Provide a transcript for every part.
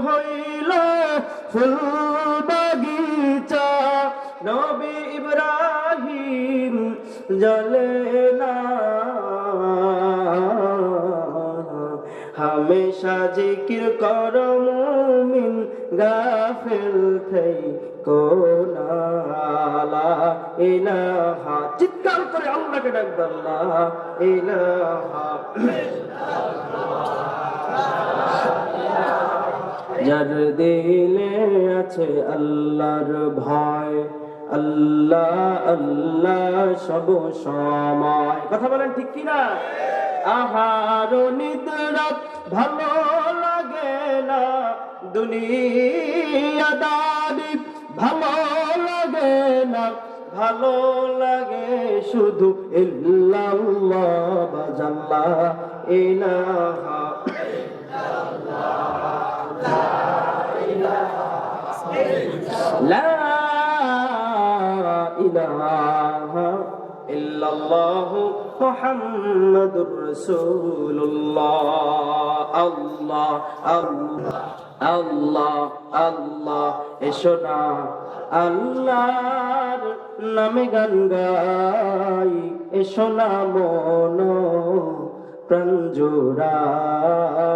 হইল ফুল বাগিচা, নবী ইব্রাহিম জ্বলে না। हमेशा जिक्र करो मुमिन गाफिल थई को ना ला इलाहा, चित्कार करे अल्लाह के डाक अल्लाह इलाहा। যার দিলে আছে আল্লাহর ভয়, আল্লাহ আল্লাহ সব সময়। কথা বলেন ঠিক কিনা? আহার নিদ্রা ভালো লাগে না, দুনিয়াদারি ভালো লাগে না, ভালো লাগে শুধু ইল্লাল্লাহ বাজাল্লাহ ইলাহা। লা ইলাহা ইল্লাল্লাহু মুহাম্মাদুর রাসূলুল্লাহ। আল্লাহ আল্লাহ আল্লাহ আল্লাহ, এসো না আল্লাহর নামে গান গাই, এসো না মন প্রাণ জোড়াই।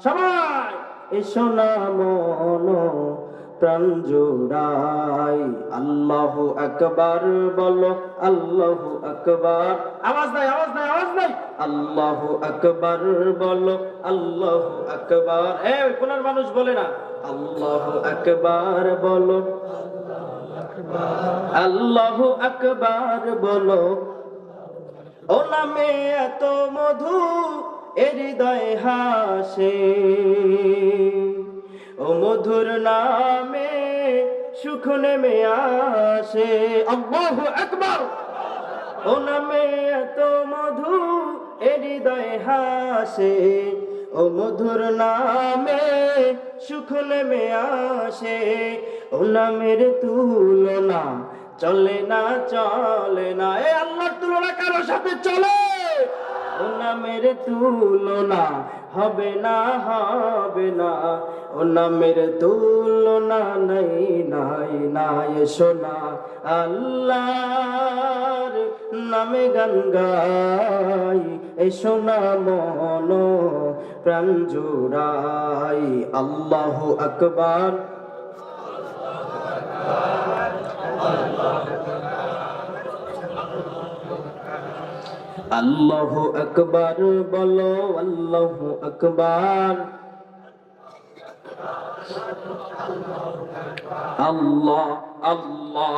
সবাই এসো না মন প্রাণ জোড়াই। আল্লাহু আকবার বলো, আল্লাহু আকবার। আওয়াজ নাই আওয়াজ নাই আওয়াজ নাই। আল্লাহু আকবার বলো, আল্লাহু আকবার। এই কোনার মানুষ বলে না আল্লাহু আকবার বলো, আল্লাহু আকবার বলো। ও নামে এত মধু এ হৃদয় হাসে, ও মধুর নামে সুখ নেমে আসে। আল্লাহু আকবার। ও নামে এত মধু এ হৃদয় হাসে, ও মধুর নামে সুখ নেমে আসে। ও নামের তুলনা চলে না চলে না, এ আল্লাহর তুলনা কারোর সাথে চলে? ও নামের তুলনা হবে না হবে না, ও নামের তুলনা নাই নাই নাই। এসো না আল্লাহর নামে গান গাই, এসো না মন প্রাণ জোড়াই। আল্লাহু আকবার। আল্লাহু আকবার বলো, আল্লাহু আকবার। আল্লাহ আল্লাহ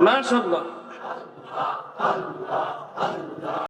মাশাআল্লাহ।